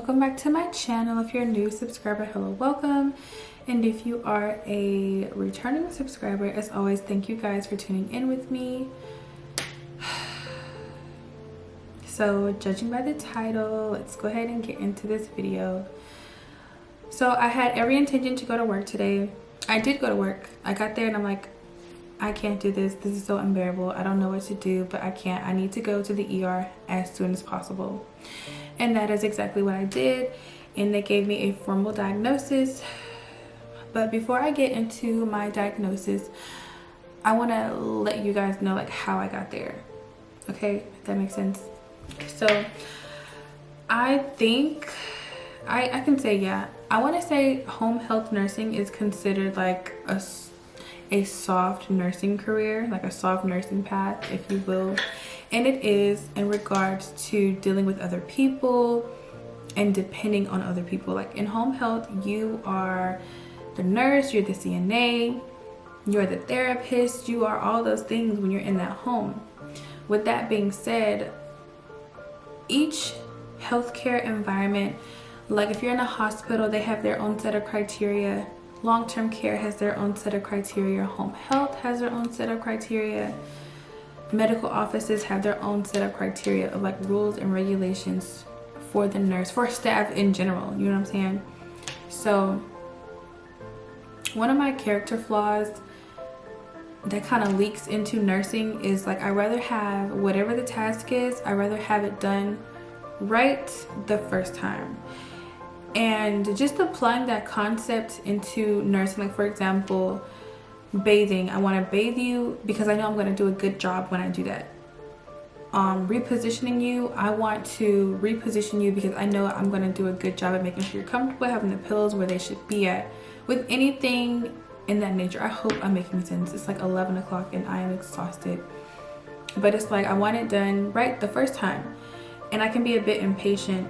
Welcome back to my channel. If you're a new subscriber, hello, welcome. And if you are a returning subscriber, as always, thank you guys for tuning in with me. So judging by the title, let's go ahead and get into this video. So I had every intention to go to work today. I did go to work. I got there and I'm like, I can't do this. This is so unbearable. I don't know what to do, but I can't. I need to go to the ER as soon as possible. And that is exactly what I did. And they gave me a formal diagnosis. But before I get into my diagnosis, I want to let you guys know like how I got there. Okay, if that makes sense. So I think I can say, yeah, I want to say home health nursing is considered like a soft nursing career, like a soft nursing path, if you will. And it is in regards to dealing with other people and depending on other people. Like in home health, you are the nurse, you're the CNA, you're the therapist, you are all those things when you're in that home. With that being said, each healthcare environment, like if you're in a hospital, they have their own set of criteria. Long-term care has their own set of criteria. Home health has their own set of criteria. Medical offices have their own set of criteria of like rules and regulations for the nurse, for staff in general, you know what I'm saying? So one of my character flaws that kind of leaks into nursing is like, I rather have whatever the task is, I rather have it done right the first time. And just applying that concept into nursing, like for example, bathing. I want to bathe you because I know I'm going to do a good job when I do that. Repositioning you, I want to reposition you because I know I'm going to do a good job at making sure you're comfortable, having the pillows where they should be at. With anything in that nature, I hope I'm making sense. It's like 11 o'clock and I am exhausted. But it's like I want it done right the first time. And I can be a bit impatient.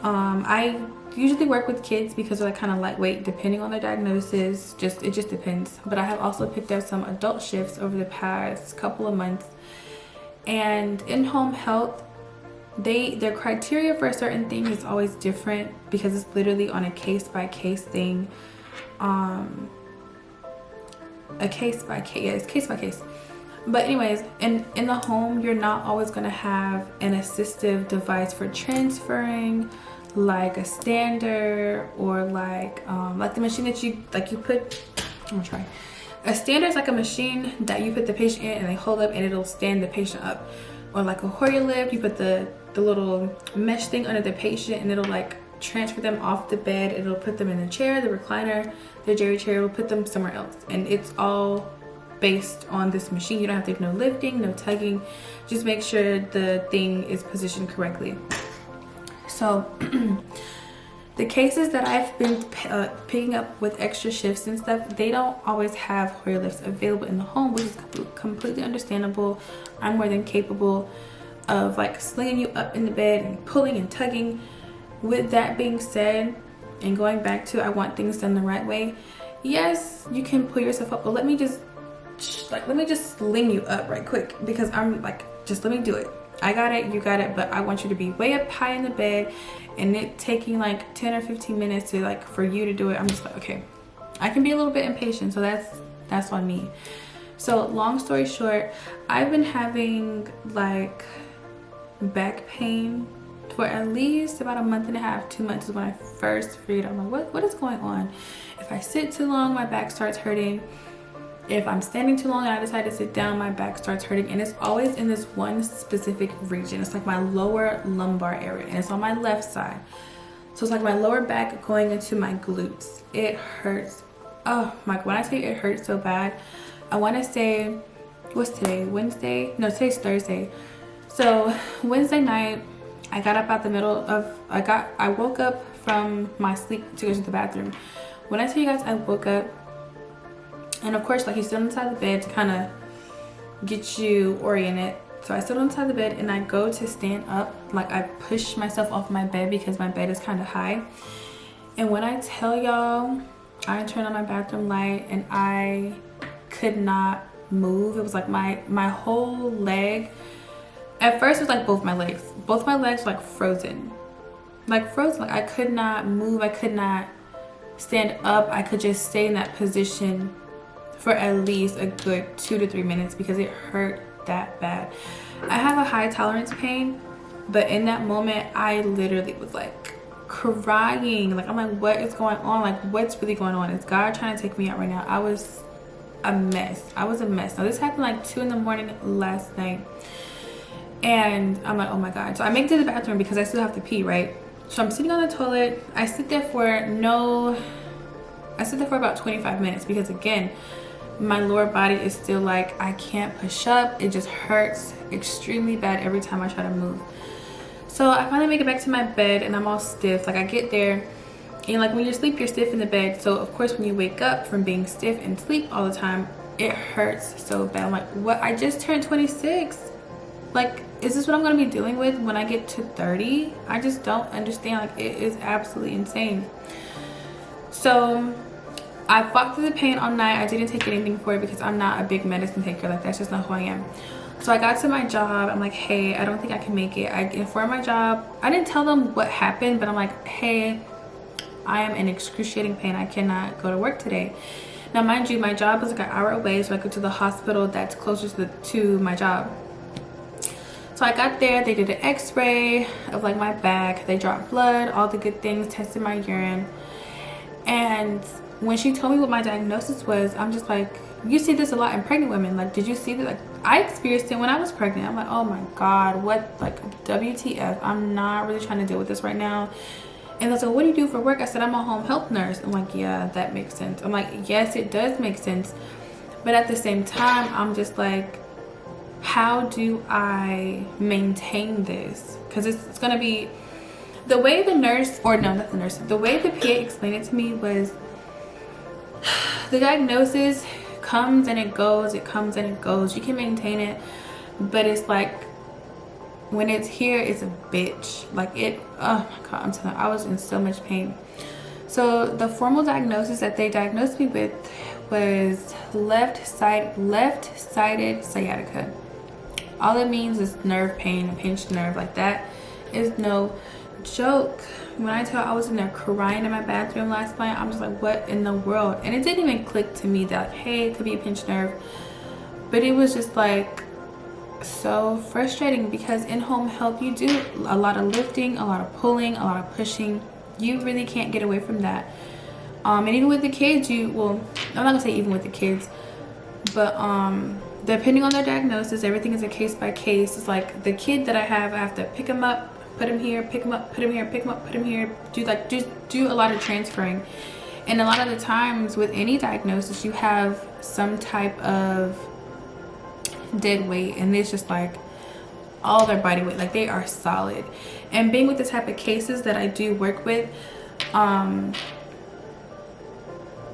I usually work with kids because they're like kind of lightweight depending on their diagnosis. It just depends. But I have also picked up some adult shifts over the past couple of months. And in home health, their criteria for a certain thing is always different because it's literally on a case-by-case thing. It's case by case. But anyways, in the home, you're not always going to have an assistive device for transferring, like a stander, or like the machine that you put. I'm gonna try. A stander is like a machine that you put the patient in and they hold up and it'll stand the patient up. Or like a Hoyer lift, you put the little mesh thing under the patient and it'll like transfer them off the bed. It'll put them in the chair, the recliner, the Jerry chair, will put them somewhere else. And it's all based on this machine. You don't have to do no lifting, no tugging. Just make sure the thing is positioned correctly. So the cases that I've been picking up with extra shifts and stuff, they don't always have Hoyer lifts available in the home, which is completely understandable. I'm more than capable of like slinging you up in the bed and pulling and tugging. With that being said, and going back to I want things done the right way, yes, you can pull yourself up, but let me just sling you up right quick because I'm like, just let me do it. I got it, you got it, but I want you to be way up high in the bed and it taking like 10 or 15 minutes to like for you to do it. I'm just like, okay, I can be a little bit impatient, so that's on me. So long story short, I've been having like back pain for at least about a month and a half, 2 months is when I first figured out, I'm like, what is going on? If I sit too long, my back starts hurting. If I'm standing too long and I decide to sit down, my back starts hurting. And it's always in this one specific region. It's like my lower lumbar area and it's on my left side. So it's like my lower back going into my glutes. It hurts. Oh my, when I say it hurts so bad, I want to say, what's today? Wednesday? No, today's Thursday. So Wednesday night, I got up out the middle of, I woke up from my sleep to go to the bathroom. When I tell you guys I woke up, and of course, like you sit on the side of the bed to kind of get you oriented. So I sit on the side of the bed and I go to stand up. Like I push myself off my bed because my bed is kind of high. And when I tell y'all, I turned on my bathroom light and I could not move. It was like my whole leg. At first it was like both my legs were like frozen. like frozen. Like I could not move, I could not stand up. I could just stay in that position for at least a good 2 to 3 minutes because it hurt that bad. I have a high tolerance pain, but in that moment I literally was like crying. Like I'm like, what is going on? Like what's really going on? Is God trying to take me out right now? I was a mess. I was a mess. Now this happened like 2 in the morning last night, and I'm like, oh my God. So I make it to the bathroom because I still have to pee, right? So I'm sitting on the toilet. I sit there for about 25 minutes because again, my lower body is still like, I can't push up. It just hurts extremely bad every time I try to move. So I finally make it back to my bed and I'm all stiff. Like I get there and like when you're asleep, you're stiff in the bed. So of course when you wake up from being stiff and sleep all the time, it hurts so bad. I'm like, what? I just turned 26. Like, is this what I'm gonna be dealing with when I get to 30? I just don't understand. Like it is absolutely insane. So I fought through the pain all night. I didn't take anything for it because I'm not a big medicine taker. Like that's just not who I am. So I got to my job. I'm like, hey, I don't think I can make it. I informed my job. I didn't tell them what happened, but I'm like, hey, I am in excruciating pain. I cannot go to work today. Now, mind you, my job is like an hour away, so I go to the hospital that's closest to my job. So I got there. They did an x-ray of like my back. They dropped blood, all the good things, tested my urine. And when she told me what my diagnosis was, I'm just like, you see this a lot in pregnant women. Like, did you see that? Like, I experienced it when I was pregnant. I'm like, oh my God, what, like, WTF? I'm not really trying to deal with this right now. And they was like, what do you do for work? I said, I'm a home health nurse. I'm like, yeah, that makes sense. I'm like, yes, it does make sense. But at the same time, I'm just like, how do I maintain this? Because it's going to be, the way the nurse, or no, not the nurse, the way the PA explained it to me was, the diagnosis comes and it goes, it comes and it goes. You can maintain it, but it's like when it's here, it's a bitch. Like it, oh my God, I'm telling you, I was in so much pain. So the formal diagnosis that they diagnosed me with was left-sided sciatica. All it means is nerve pain, a pinched nerve. Like that is no joke. When I tell I was in there crying in my bathroom last night, I'm just like, what in the world? And it didn't even click to me that, hey, it could be a pinched nerve. But it was just like so frustrating because in home health, you do a lot of lifting, a lot of pulling, a lot of pushing. You really can't get away from that. And even with the kids, well, I'm not gonna say even with the kids, but depending on their diagnosis, everything is a case by case. It's like the kid that I have to pick him up, put him here, pick him up, put him here, pick him up, put him here. Do a lot of transferring. And a lot of the times with any diagnosis, you have some type of dead weight, and it's just like all their body weight, like they are solid. And being with the type of cases that I do work with,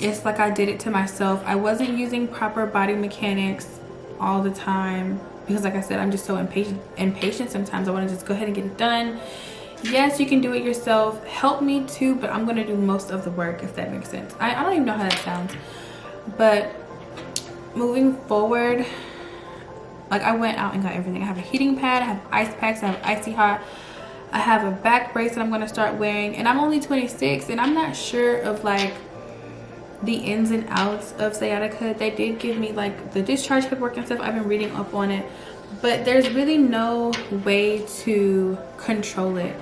it's like I did it to myself. I wasn't using proper body mechanics all the time because, like I said, I'm just so impatient sometimes. I want to just go ahead and get it done. Yes, you can do it yourself. Help me too, but I'm going to do most of the work, if that makes sense. I don't even know how that sounds. But moving forward, like I went out and got everything. I have a heating pad, I have ice packs, I have icy hot. I have a back brace that I'm going to start wearing. And I'm only 26 and I'm not sure of like the ins and outs of sciatica. They did give me like the discharge paperwork and stuff. I've been reading up on it, but there's really no way to control it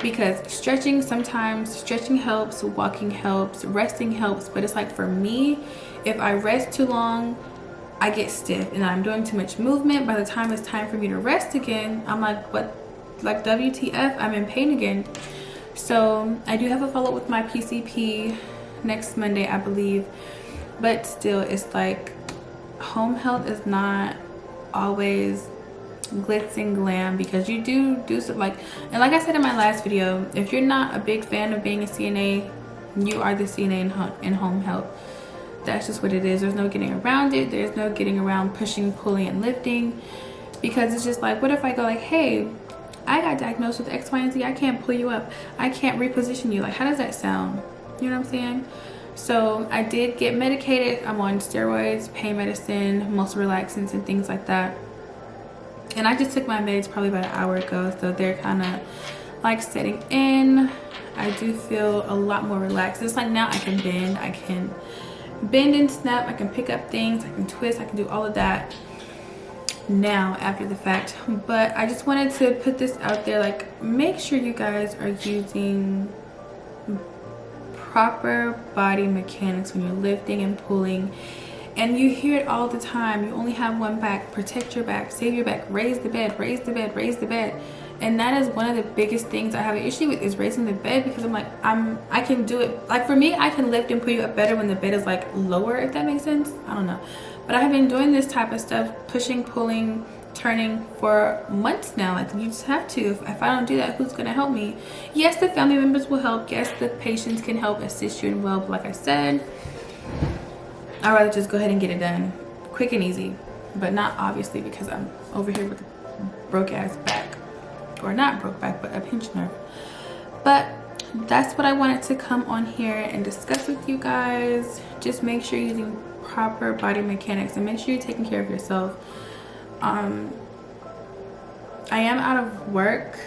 because stretching helps, walking helps, resting helps. But it's like for me, if I rest too long, I get stiff and I'm doing too much movement. By the time it's time for me to rest again, I'm like, what, like WTF, I'm in pain again. So I do have a follow-up with my PCP next Monday, I believe, but still, it's like home health is not always glitz and glam because you do stuff like, and like I said in my last video, if you're not a big fan of being a CNA, you are the CNA in home health. That's just what it is. There's no getting around it. There's no getting around pushing, pulling, and lifting, because it's just like, what if I go like, hey, I got diagnosed with X, Y, and Z. I can't pull you up. I can't reposition you. Like, how does that sound? You know what I'm saying? So I did get medicated. I'm on steroids, pain medicine, muscle relaxants, and things like that. And I just took my meds probably about an hour ago, so they're kind of like setting in. I do feel a lot more relaxed. It's like now I can bend and snap, I can pick up things, I can twist, I can do all of that now after the fact. But I just wanted to put this out there, like, make sure you guys are using proper body mechanics when you're lifting and pulling. And you hear it all the time, you only have one back, protect your back, save your back, raise the bed, raise the bed, raise the bed. And that is one of the biggest things I have an issue with, is raising the bed, because I'm like, I can do it. Like, for me, I can lift and put you up better when the bed is like lower, if that makes sense. I don't know. But I have been doing this type of stuff, pushing, pulling, turning, for months now. Like, you just have to. If I don't do that, who's gonna help me? Yes, the family members will help. Yes, the patients can help assist you in well. But like I said, I'd rather just go ahead and get it done quick and easy. But not obviously because I'm over here with a broke ass back. Or not broke back, but a pinched nerve. But that's what I wanted to come on here and discuss with you guys. Just make sure you're using proper body mechanics and make sure you're taking care of yourself. I am out of work.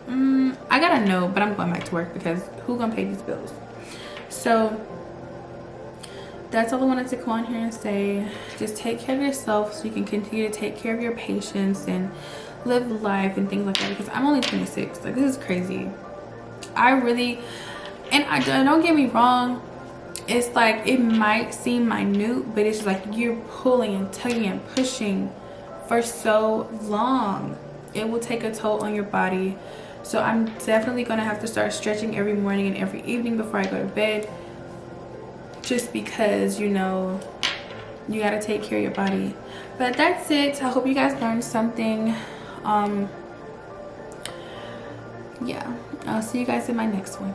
I gotta know, but I'm going back to work because who gonna pay these bills? So that's all I wanted to come on here and say. Just take care of yourself so you can continue to take care of your patients and live life and things like that, because I'm only 26. Like, this is crazy. I really, and I don't get me wrong, it's like, it might seem minute, but it's just like you're pulling and tugging and pushing for so long. It will take a toll on your body. So I'm definitely gonna have to start stretching every morning and every evening before I go to bed, just because, you know, you gotta take care of your body. But that's it. I hope you guys learned something. Yeah, I'll see you guys in my next one.